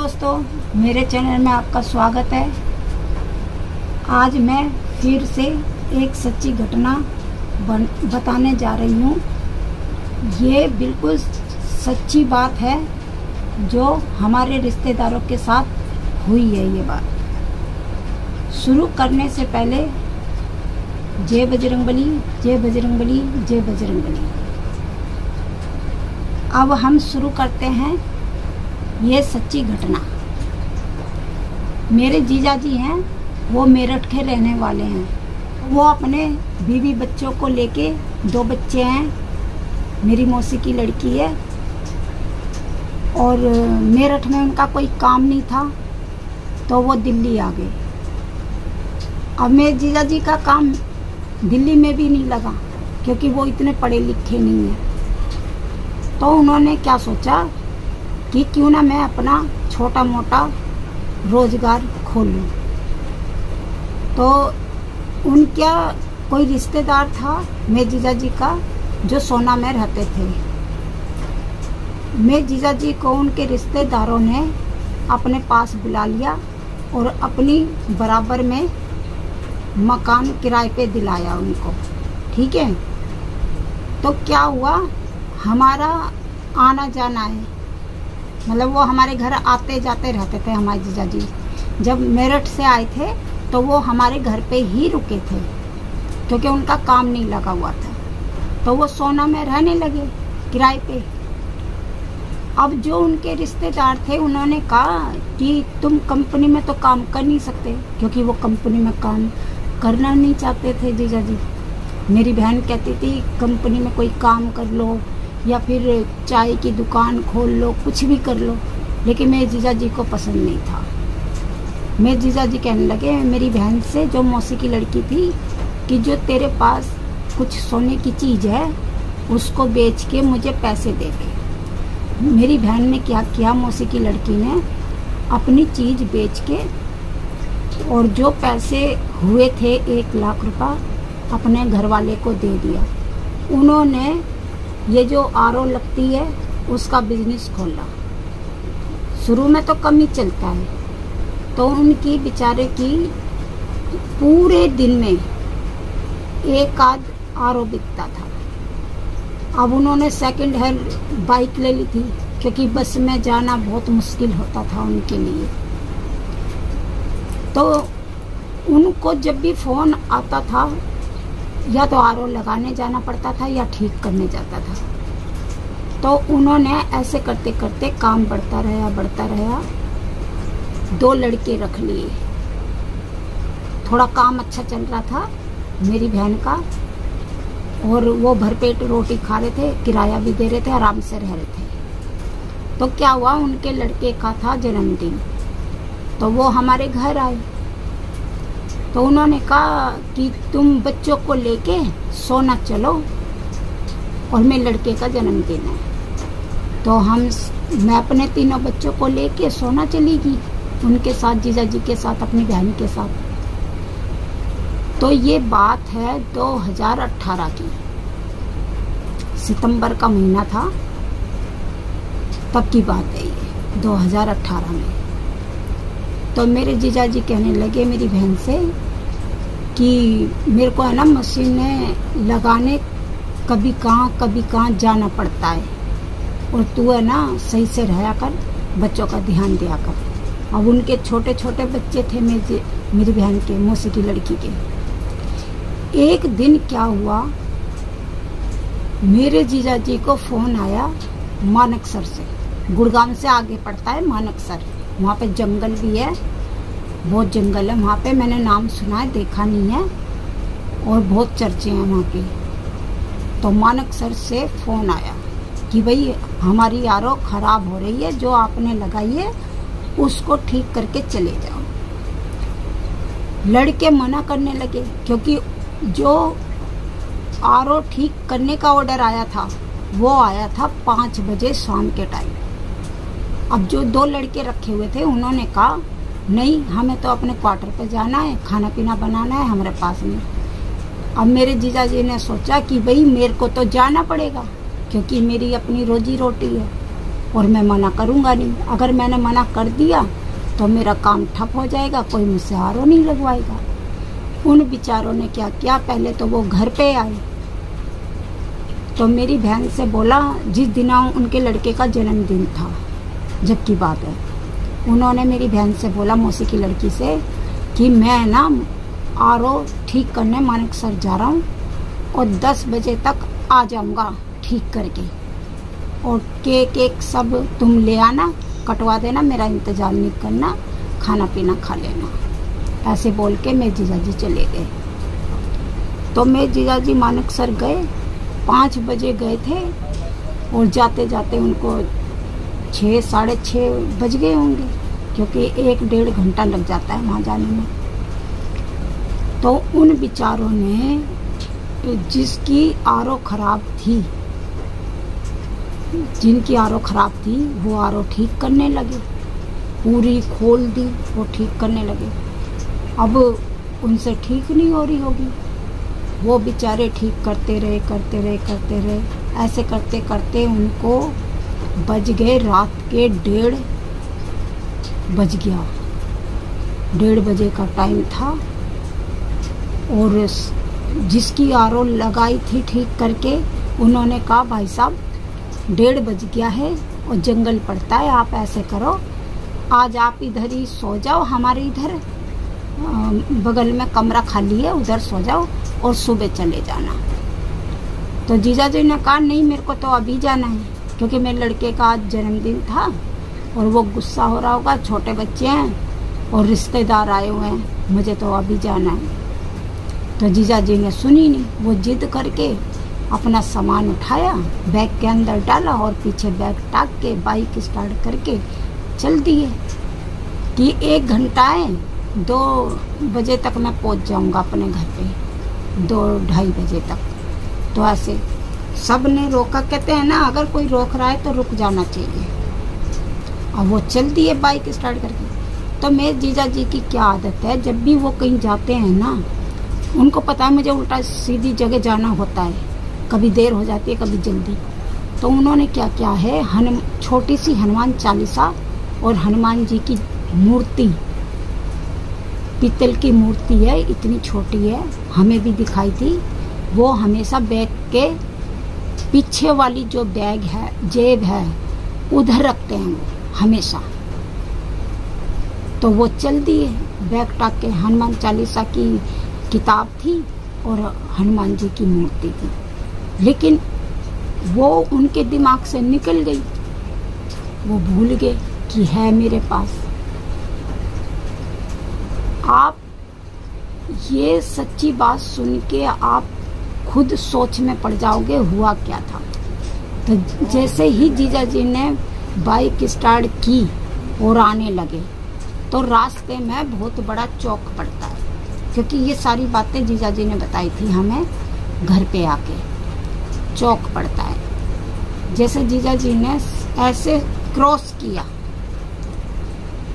दोस्तों, मेरे चैनल में आपका स्वागत है। आज मैं फिर से एक सच्ची घटना बताने जा रही हूँ। ये बिल्कुल सच्ची बात है जो हमारे रिश्तेदारों के साथ हुई है। ये बात शुरू करने से पहले जय बजरंगबली, जय बजरंगबली, जय बजरंगबली। अब हम शुरू करते हैं ये सच्ची घटना। मेरे जीजा जी हैं, वो मेरठ के रहने वाले हैं। वो अपने बीवी बच्चों को लेके, 2 बच्चे हैं, मेरी मौसी की लड़की है, और मेरठ में उनका कोई काम नहीं था तो वो दिल्ली आ गए। अब मेरे जीजा जी का काम दिल्ली में भी नहीं लगा क्योंकि वो इतने पढ़े लिखे नहीं हैं। तो उन्होंने क्या सोचा कि क्यों ना मैं अपना छोटा मोटा रोजगार खोल लूँ। तो उनका कोई रिश्तेदार था मेरे जीजा जी का जो सोना में रहते थे। मेरे जीजा जी को उनके रिश्तेदारों ने अपने पास बुला लिया और अपनी बराबर में मकान किराए पे दिलाया उनको। ठीक है, तो क्या हुआ, हमारा आना जाना है, मतलब वो हमारे घर आते जाते रहते थे। हमारे जीजा जी जब मेरठ से आए थे तो वो हमारे घर पे ही रुके थे क्योंकि उनका काम नहीं लगा हुआ था। तो वो सोना में रहने लगे किराए पे। अब जो उनके रिश्तेदार थे उन्होंने कहा कि तुम कंपनी में तो काम कर नहीं सकते, क्योंकि वो कंपनी में काम करना नहीं चाहते थे जीजा जी। मेरी बहन कहती थी कंपनी में कोई काम कर लो या फिर चाय की दुकान खोल लो, कुछ भी कर लो, लेकिन मेरे जीजा जी को पसंद नहीं था। मेरे जीजा जी कहने लगे मेरी बहन से, जो मौसी की लड़की थी, कि जो तेरे पास कुछ सोने की चीज़ है उसको बेच के मुझे पैसे दे दे। मेरी बहन ने क्या किया, मौसी की लड़की ने अपनी चीज़ बेच के और जो पैसे हुए थे 1 लाख रुपया अपने घर वाले को दे दिया। उन्होंने ये जो आरओ लगती है उसका बिजनेस खोला। शुरू में तो कम ही चलता है, तो उनकी बेचारे की पूरे दिन में 1 आध आरओ बिकता था। अब उन्होंने सेकंड हैंड बाइक ले ली थी क्योंकि बस में जाना बहुत मुश्किल होता था उनके लिए। तो उनको जब भी फोन आता था या तो आरओ लगाने जाना पड़ता था या ठीक करने जाता था। तो उन्होंने ऐसे करते करते काम बढ़ता रहा। 2 लड़के रख लिए। थोड़ा काम अच्छा चल रहा था मेरी बहन का, और वो भरपेट रोटी खा रहे थे, किराया भी दे रहे थे, आराम से रह रहे थे। तो क्या हुआ, उनके लड़के का था जन्मदिन, तो वो हमारे घर आए। तो उन्होंने कहा कि तुम बच्चों को लेके सोना चलो, और मेरे लड़के का जन्मदिन है। तो मैं अपने 3 बच्चों को लेके सोना चली गई उनके साथ, जीजा जी के साथ, अपनी बहन के साथ। तो ये बात है 2018 की, सितंबर का महीना था, तब की बात है ये, 2018 में। तो मेरे जीजा जी कहने लगे मेरी बहन से कि मेरे को है ना मशीन में लगाने कभी कहाँ जाना पड़ता है, और तू है ना सही से रहा कर, बच्चों का ध्यान दिया कर। अब उनके छोटे छोटे बच्चे थे मेरी बहन के, मौसी की लड़की के। एक दिन क्या हुआ, मेरे जीजा जी को फोन आया मानकसर से, गुड़गांव से आगे पड़ता है मानकसर। वहाँ पे जंगल भी है, बहुत जंगल है वहाँ पे, मैंने नाम सुना है, देखा नहीं है, और बहुत चर्चे हैं वहाँ के। तो मानकसर से फ़ोन आया कि भाई हमारी आरओ ख़राब हो रही है, जो आपने लगाई है उसको ठीक करके चले जाओ। लड़के मना करने लगे क्योंकि जो आरओ ठीक करने का ऑर्डर आया था वो आया था 5 बजे शाम के टाइम। अब जो 2 लड़के रखे हुए थे उन्होंने कहा नहीं, हमें तो अपने क्वार्टर पे जाना है, खाना पीना बनाना है हमारे पास में। अब मेरे जीजा जी ने सोचा कि भाई मेरे को तो जाना पड़ेगा क्योंकि मेरी अपनी रोजी रोटी है। और मैं मना करूँगा नहीं। अगर मैंने मना कर दिया तो मेरा काम ठप हो जाएगा, कोई मुझसे आरओ नहीं लगवाएगा। उन बेचारों ने क्या किया, पहले तो वो घर पे आए तो मेरी बहन से बोला, जिस दिन उनके लड़के का जन्मदिन था, जब की बात है, उन्होंने मेरी बहन से बोला, मौसी की लड़की से, कि मैं ना आरओ ठीक करने मानेकसर जा रहा हूँ और 10 बजे तक आ जाऊँगा ठीक करके, और केक एक सब तुम ले आना, कटवा देना, मेरा इंतज़ार नहीं करना, खाना पीना खा लेना। ऐसे बोल के मेरे जीजाजी चले गए। तो मेरे जीजाजी मानेकसर गए, 5 बजे गए थे और जाते जाते उनको 6 साढ़े 6 बज गए होंगे, क्योंकि 1-1.5 घंटा लग जाता है वहाँ जाने में। तो उन बेचारों ने, जिसकी आरओ खराब थी, जिनकी आरओ खराब थी, वो आरओ ठीक करने लगे, पूरी खोल दी, वो ठीक करने लगे। अब उनसे ठीक नहीं हो रही होगी, वो बेचारे ठीक करते रहे। ऐसे करते करते उनको बज गए रात के 1:30 बज गया। 1:30 बजे का टाइम था और जिसकी आरओ लगाई थी ठीक करके, उन्होंने कहा, भाई साहब 1:30 बज गया है और जंगल पड़ता है, आप ऐसे करो, आज आप इधर ही सो जाओ, हमारे इधर बगल में कमरा खाली है, उधर सो जाओ और सुबह चले जाना। तो जीजा जी ने कहा, नहीं, मेरे को तो अभी जाना है, क्योंकि मेरे लड़के का आज जन्मदिन था और वो गुस्सा हो रहा होगा, छोटे बच्चे हैं और रिश्तेदार आए हुए हैं, मुझे तो अभी जाना है। तो जीजा जी ने सुनी नहीं, वो जिद करके अपना सामान उठाया, बैग के अंदर डाला और पीछे बैग टाक के बाइक स्टार्ट करके चल दिए कि 1 घंटा है, 2 बजे तक मैं पहुंच जाऊंगा अपने घर पे, 2-2:30 बजे तक। तो ऐसे सब ने रोका, कहते हैं ना, अगर कोई रोक रहा है तो रुक जाना चाहिए। और वो चल दिए बाइक स्टार्ट करके। तो मेरे जीजा जी की क्या आदत है, जब भी वो कहीं जाते हैं ना, उनको पता है मुझे उल्टा सीधी जगह जाना होता है, कभी देर हो जाती है, कभी जल्दी। तो उन्होंने क्या किया है, छोटी सी हनुमान चालीसा और हनुमान जी की मूर्ति, पीतल की मूर्ति है, इतनी छोटी है, हमें भी दिखाई थी, वो हमेशा बैग के पीछे वाली जो बैग है, जेब है, उधर रखते हैं वो हमेशा। तो वो चल दिए बैग टाक के, हनुमान चालीसा की किताब थी और हनुमान जी की मूर्ति थी, लेकिन वो उनके दिमाग से निकल गई, वो भूल गए कि है मेरे पास। आप ये सच्ची बात सुन के आप खुद सोच में पड़ जाओगे हुआ क्या था। तो जैसे ही जीजा जी ने बाइक स्टार्ट की और आने लगे, तो रास्ते में बहुत बड़ा चौक पड़ता है, क्योंकि ये सारी बातें जीजा जी ने बताई थी हमें घर पे आके। चौक पड़ता है, जैसे जीजा जी ने ऐसे क्रॉस किया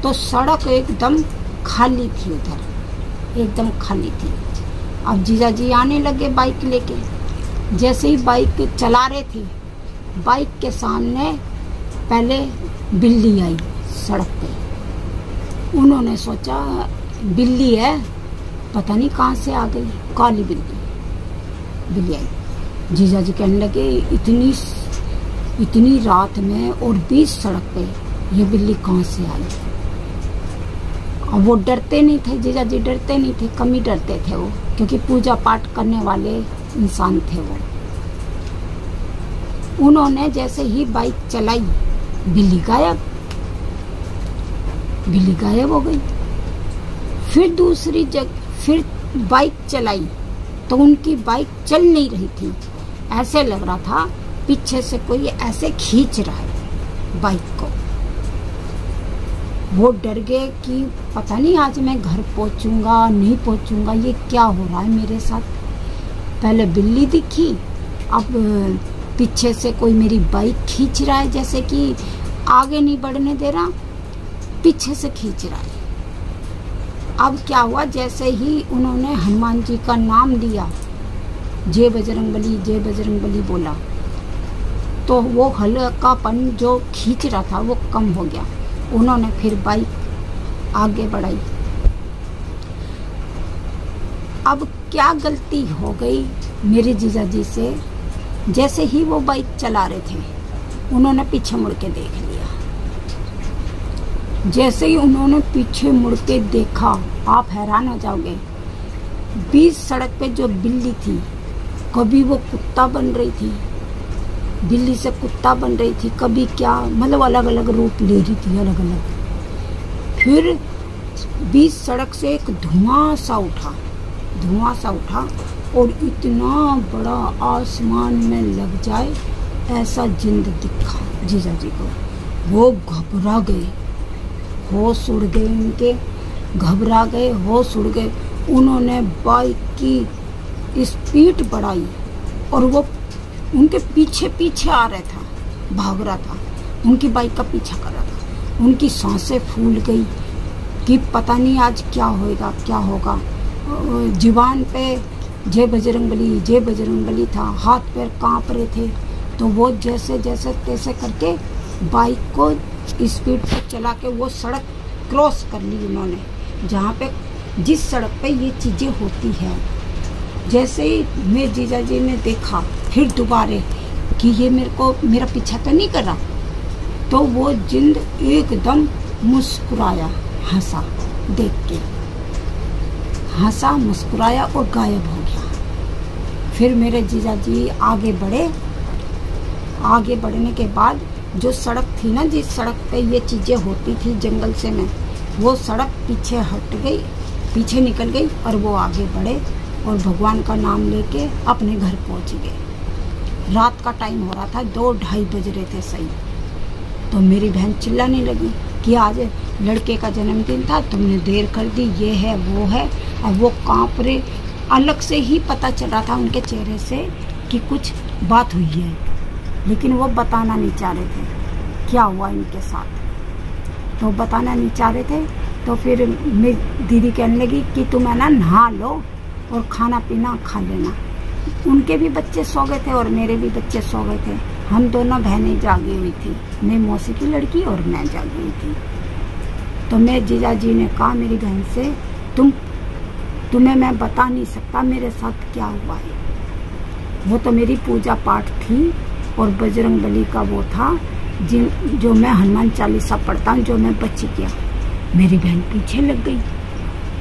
तो सड़क एकदम खाली थी, उधर एकदम खाली थी। अब जीजा जी आने लगे बाइक लेके, जैसे ही बाइक चला रहे थे, बाइक के सामने पहले बिल्ली आई सड़क पे। उन्होंने सोचा बिल्ली है, पता नहीं कहाँ से आ गई, काली बिल्ली आई। जीजा जी कहने लगे, इतनी रात में और 20 सड़क पे ये बिल्ली कहाँ से आई। और वो डरते नहीं थे, जीजा जी डरते नहीं थे, कम ही डरते थे वो, क्योंकि पूजा पाठ करने वाले इंसान थे वो। उन्होंने जैसे ही बाइक चलाई, बिल्ली गायब हो गई। फिर दूसरी जगह फिर बाइक चलाई तो उनकी बाइक चल नहीं रही थी, ऐसे लग रहा था पीछे से कोई ऐसे खींच रहा है बाइक को। वो डर गए कि पता नहीं आज मैं घर पहुंचूंगा नहीं पहुंचूंगा, ये क्या हो रहा है मेरे साथ। पहले बिल्ली दिखी, अब पीछे से कोई मेरी बाइक खींच रहा है, जैसे कि आगे नहीं बढ़ने दे रहा, पीछे से खींच रहा है। अब क्या हुआ, जैसे ही उन्होंने हनुमान जी का नाम लिया, जय बजरंगबली बोला, तो वो हल्कापन जो खींच रहा था वो कम हो गया। उन्होंने फिर बाइक आगे बढ़ाई। अब क्या गलती हो गई मेरे जीजाजी से, जैसे ही वो बाइक चला रहे थे उन्होंने पीछे मुड़ के देख लिया। जैसे ही उन्होंने पीछे मुड़ के देखा, आप हैरान हो जाओगे, बीच सड़क पे जो बिल्ली थी, कभी वो कुत्ता बन रही थी, बिल्ली से कुत्ता बन रही थी, कभी क्या, मतलब अलग अलग रूप ले रही थी, अलग अलग। फिर बीच सड़क से एक धुआं सा उठा और इतना बड़ा आसमान में लग जाए ऐसा जिंद दिखा जीजाजी को। वो घबरा गए, होश उड़ गए उनके, घबरा गए, होश उड़ गए। उन्होंने बाइक की स्पीड बढ़ाई और वो उनके पीछे पीछे आ रहा था, भाग रहा था, उनकी बाइक का पीछा कर रहा था। उनकी सांसें फूल गई कि पता नहीं आज क्या होएगा, क्या होगा। जुबान पे जय बजरंगबली, जय बजरंगबली था, हाथ पैर कांप रहे थे। तो वो जैसे जैसे तैसे करके बाइक को स्पीड पर चला के वो सड़क क्रॉस कर ली उन्होंने, जहाँ पे जिस सड़क पे ये चीज़ें होती है। जैसे ही मेरे जीजाजी ने देखा फिर दोबारे कि ये मेरा पीछा तो नहीं कर रहा, तो वो जिंद एकदम मुस्कुराया, हंसा, देख के हंसा, मुस्कुराया और गायब हो गया। फिर मेरे जीजाजी आगे बढ़े। आगे बढ़ने के बाद जो सड़क थी ना, जिस सड़क पे ये चीज़ें होती थी जंगल से में, वो सड़क पीछे हट गई, पीछे निकल गई और वो आगे बढ़े और भगवान का नाम लेके अपने घर पहुंच गए। रात का टाइम हो रहा था, 2-2:30 बज रहे थे सही। तो मेरी बहन चिल्लाने लगी कि आज लड़के का जन्मदिन था, तुमने देर कर दी, ये है वो है। और वो कांप रहे, अलग से ही पता चल रहा था उनके चेहरे से कि कुछ बात हुई है, लेकिन वो बताना नहीं चाह रहे थे क्या हुआ इनके साथ। तो बताना नहीं चाह रहे थे। तो फिर मेरी दीदी कहने लगी कि तुम है ना नहा लो और खाना पीना खा लेना। उनके भी बच्चे सो गए थे और मेरे भी बच्चे सो गए थे। हम दोनों बहनें जागी हुई थी, मेरी मौसी की लड़की और मैं जागी हुई थी। तो मेरे जीजाजी ने कहा मेरी बहन से, तुम्हें मैं बता नहीं सकता मेरे साथ क्या हुआ है। वो तो मेरी पूजा पाठ थी और बजरंगबली का वो था जो मैं हनुमान चालीसा पढ़ता हूँ, जो मैं बच्ची किया। मेरी बहन पीछे लग गई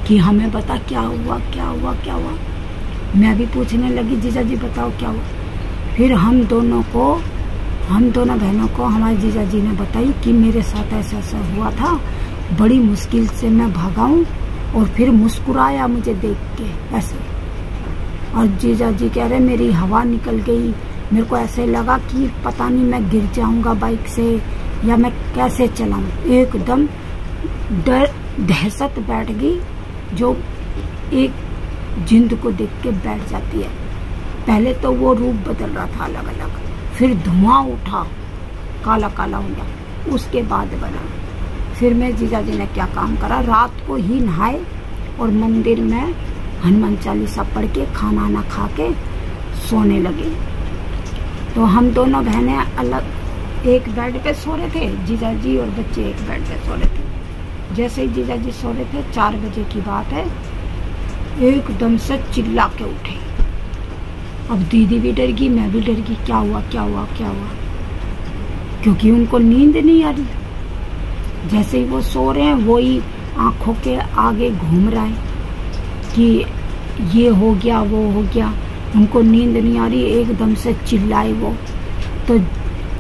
कि हमें बता क्या हुआ, क्या हुआ, क्या हुआ। मैं भी पूछने लगी, जीजाजी बताओ क्या हुआ। फिर हम दोनों बहनों को हमारे जीजाजी ने बताई कि मेरे साथ ऐसा ऐसा हुआ था, बड़ी मुश्किल से मैं भागा हूँ। और फिर मुस्कुराया मुझे देख के ऐसे। और जीजाजी कह रहे मेरी हवा निकल गई, मेरे को ऐसे लगा कि पता नहीं मैं गिर जाऊंगा बाइक से या मैं कैसे चलाऊं। एकदम दहशत बैठ गई जो एक जिंद को देख के बैठ जाती है। पहले तो वो रूप बदल रहा था अलग अलग, फिर धुआं उठा, काला काला हो गया, उसके बाद बना। फिर मेरे जीजाजी ने क्या काम करा, रात को ही नहाए और मंदिर में हनुमान चालीसा पढ़ के खाना ना खा के सोने लगे। तो हम दोनों बहनें अलग एक बेड पे सो रहे थे, जीजाजी और बच्चे एक बेड पे सो रहे थे। जैसे ही जीजाजी सो रहे थे, 4 बजे की बात है, एकदम से चिल्ला के उठे। अब दीदी भी डर गई, मैं भी डर गई, क्या हुआ, क्या हुआ, क्या हुआ, क्योंकि उनको नींद नहीं आ रही। जैसे ही वो सो रहे हैं, वही आंखों के आगे घूम रहा है कि ये हो गया, वो हो गया। उनको नींद नहीं आ रही, एकदम से चिल्लाए वो। तो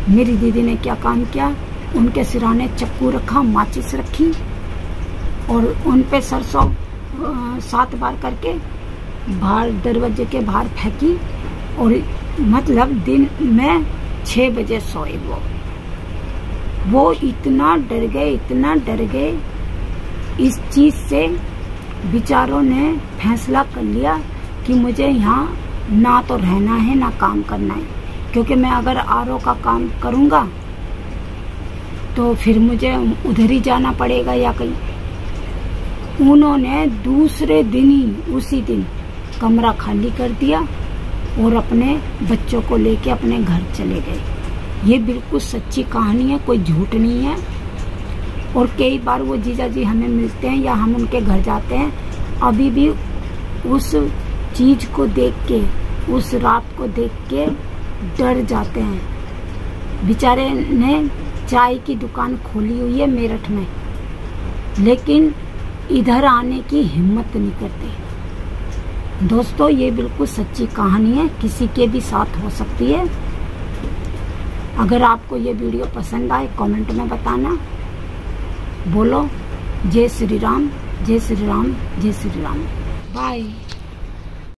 मेरी दीदी ने क्या काम किया, उनके सिराने चक्कू रखा, माचिस रखी और उन पे सरसों 7 बार करके बाहर दरवाजे के बाहर फेंकी। और मतलब दिन में 6 बजे सोए वो इतना डर गए, इतना डर गए। इस चीज से बेचारों ने फैसला कर लिया कि मुझे यहाँ ना तो रहना है ना काम करना है, क्योंकि मैं अगर आरओ का काम करूँगा तो फिर मुझे उधर ही जाना पड़ेगा या कहीं। उन्होंने दूसरे दिन ही, उसी दिन कमरा खाली कर दिया और अपने बच्चों को लेके अपने घर चले गए। ये बिल्कुल सच्ची कहानी है, कोई झूठ नहीं है। और कई बार वो जीजा जी हमें मिलते हैं या हम उनके घर जाते हैं, अभी भी उस चीज को देख के, उस रात को देख के डर जाते हैं। बेचारे ने चाय की दुकान खोली हुई है मेरठ में, लेकिन इधर आने की हिम्मत नहीं करते। दोस्तों ये बिल्कुल सच्ची कहानी है, किसी के भी साथ हो सकती है। अगर आपको ये वीडियो पसंद आए कमेंट में बताना। बोलो जय श्री राम, जय श्री राम, जय श्री राम। बाय।